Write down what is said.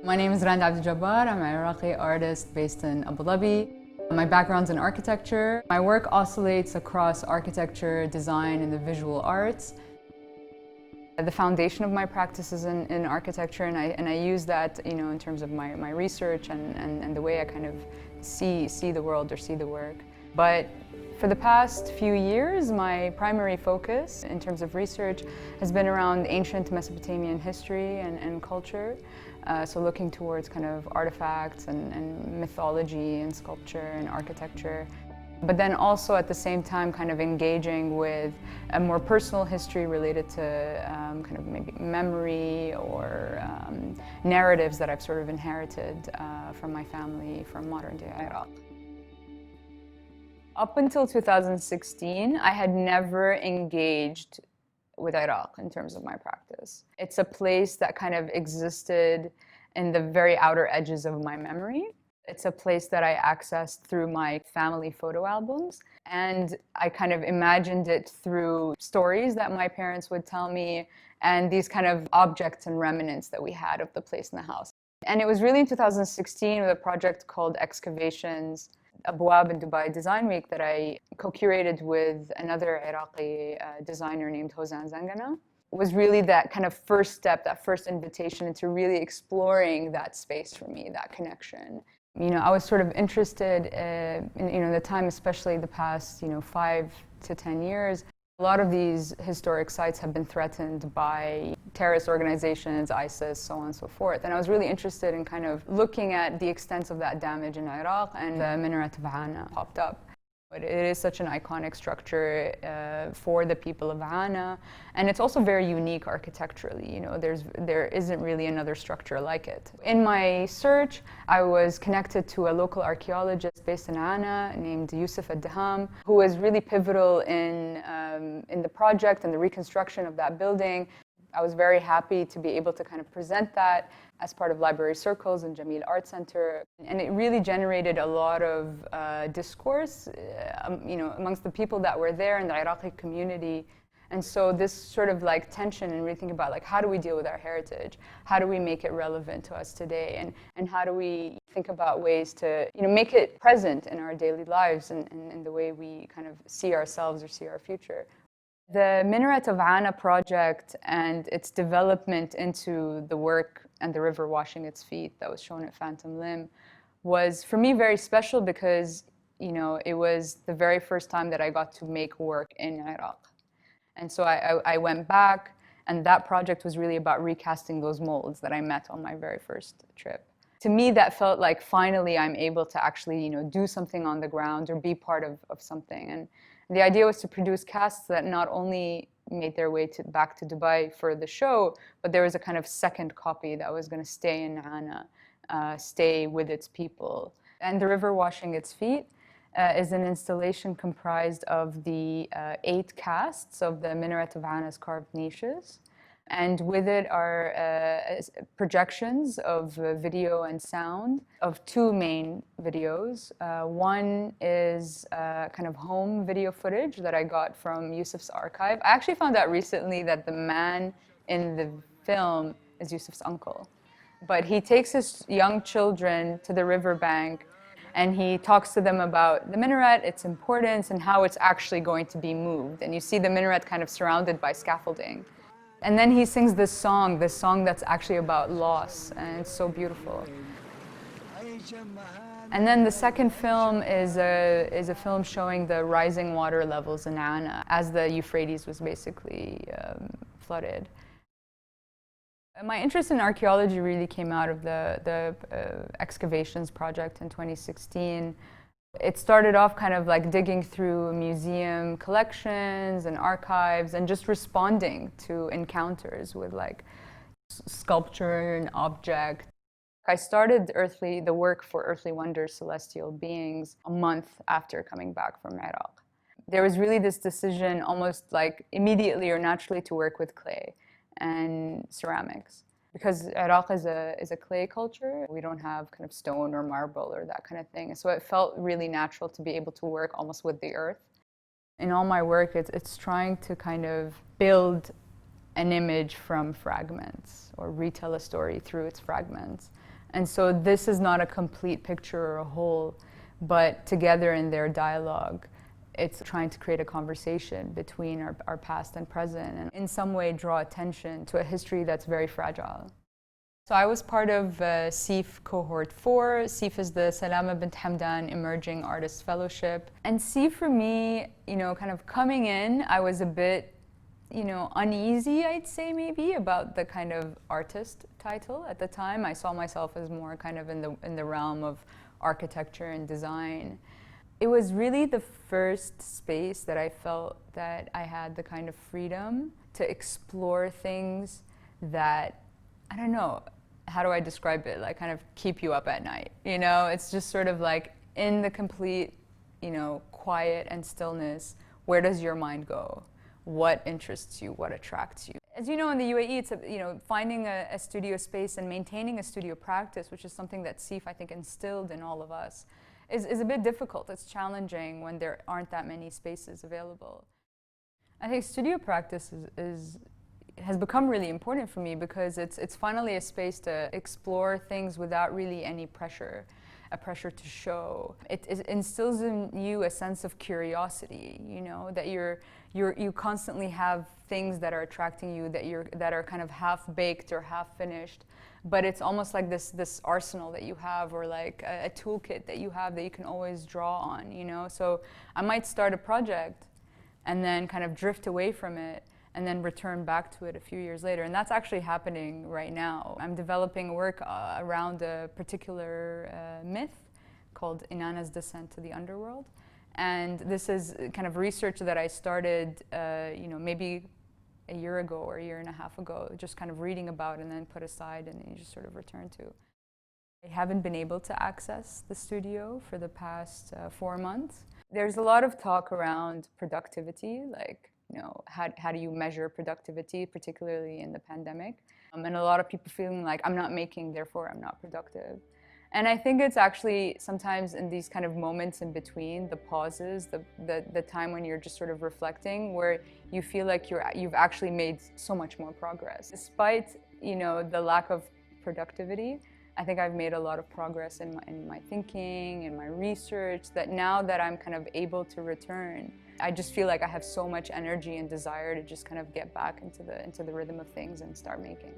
My name is Rand Abdul Jabbar. I'm an Iraqi artist based in Abu Dhabi. My background's in architecture. My work oscillates across architecture, design, and the visual arts. The foundation of my practice is in architecture, and I use that, in terms of my research and the way I kind of see the world or see the work. But for the past few years, my primary focus in terms of research has been around ancient Mesopotamian history and culture. So looking towards kind of artifacts and mythology and sculpture and architecture. But then also at the same time kind of engaging with a more personal history related to kind of maybe memory or narratives that I've sort of inherited from my family from modern day Iraq. Up until 2016, I had never engaged with Iraq in terms of my practice. It's a place that kind of existed in the very outer edges of my memory. It's a place that I accessed through my family photo albums, and I kind of imagined it through stories that my parents would tell me and these kind of objects and remnants that we had of the place in the house. And it was really in 2016 with a project called Excavations Abu Dhabi in Dubai Design Week that I co-curated with another Iraqi designer named Hossein Zangana. It was really that kind of first step, that first invitation into really exploring that space for me, that connection. I was sort of interested in, the time, especially the past, 5 to 10 years. A lot of these historic sites have been threatened by terrorist organizations, ISIS, so on and so forth. And I was really interested in kind of looking at the extent of that damage in Iraq, and the minaret of Ana popped up. But it is such an iconic structure for the people of Ana, and it's also very unique architecturally. There isn't really another structure like it. In my search, I was connected to a local archaeologist based in Ana named Yusuf Ad-Daham, who was really pivotal in the project and the reconstruction of that building. I was very happy to be able to kind of present that as part of library circles and Jamil Art Center. And it really generated a lot of discourse, amongst the people that were there in the Iraqi community. And so this sort of like tension and really think about like, how do we deal with our heritage? How do we make it relevant to us today? And how do we think about ways to, make it present in our daily lives and in the way we kind of see ourselves or see our future? The Minaret of Ana project and its development into the work and the river washing its feet that was shown at Phantom Limb was, for me, very special because, it was the very first time that I got to make work in Iraq. And so I went back, and that project was really about recasting those molds that I met on my very first trip. To me, that felt like finally I'm able to actually, do something on the ground or be part of something. And the idea was to produce casts that not only made their way back to Dubai for the show, but there was a kind of second copy that was going to stay in Ana, stay with its people. And the river washing its feet is an installation comprised of the 8 casts of the Minaret of Ana's carved niches. And with it are projections of video and sound of 2 main videos. One is kind of home video footage that I got from Yusuf's archive. I actually found out recently that the man in the film is Yusuf's uncle. But he takes his young children to the riverbank and he talks to them about the minaret, its importance, and how it's actually going to be moved. And you see the minaret kind of surrounded by scaffolding. And then he sings this song that's actually about loss, and it's so beautiful. And then the second film is a film showing the rising water levels in Ana as the Euphrates was basically flooded. My interest in archaeology really came out of the excavations project in 2016. It started off kind of like digging through museum collections and archives and just responding to encounters with like sculpture and object. I started the work for Earthly Wonders, Celestial Beings a month after coming back from Iraq. There was really this decision almost like immediately or naturally to work with clay and ceramics. Because Iraq is a clay culture, we don't have kind of stone or marble or that kind of thing. So it felt really natural to be able to work almost with the earth. In all my work, it's trying to kind of build an image from fragments or retell a story through its fragments. And so this is not a complete picture or a whole, but together in their dialogue, it's trying to create a conversation between our past and present, and in some way draw attention to a history that's very fragile. So I was part of SEAF Cohort 4. SEAF is the Salama bint Hamdan Emerging Artist Fellowship. And SEAF for me, kind of coming in, I was a bit, uneasy, I'd say maybe, about the kind of artist title at the time. I saw myself as more kind of in the realm of architecture and design. It was really the first space that I felt that I had the kind of freedom to explore things that, I don't know, how do I describe it? Like kind of keep you up at night, It's just sort of like in the complete, quiet and stillness, where does your mind go? What interests you? What attracts you? As you know, in the UAE, it's finding a studio space and maintaining a studio practice, which is something that SEAF, I think, instilled in all of us, is a bit difficult. It's challenging when there aren't that many spaces available. I think studio practice has become really important for me because it's finally a space to explore things without really any pressure, a pressure to show. It instills in you a sense of curiosity, that you constantly have things that are attracting you, that are kind of half baked or half finished, but it's almost like this arsenal that you have, or like a toolkit that you have that you can always draw on, So I might start a project and then kind of drift away from it and then return back to it a few years later. And that's actually happening right now. I'm developing work around a particular myth called Inanna's Descent to the Underworld. And this is kind of research that I started, maybe a year ago or a year and a half ago, just kind of reading about and then put aside and then you just sort of return to. I haven't been able to access the studio for the past 4 months. There's a lot of talk around productivity, like, how do you measure productivity, particularly in the pandemic? And a lot of people feeling like, I'm not making, therefore I'm not productive. And I think it's actually sometimes in these kind of moments in between, the pauses, the time when you're just sort of reflecting, where you feel like you've actually made so much more progress. Despite, the lack of productivity, I think I've made a lot of progress in my thinking, in my research, that now that I'm kind of able to return, I just feel like I have so much energy and desire to just kind of get back into the rhythm of things and start making.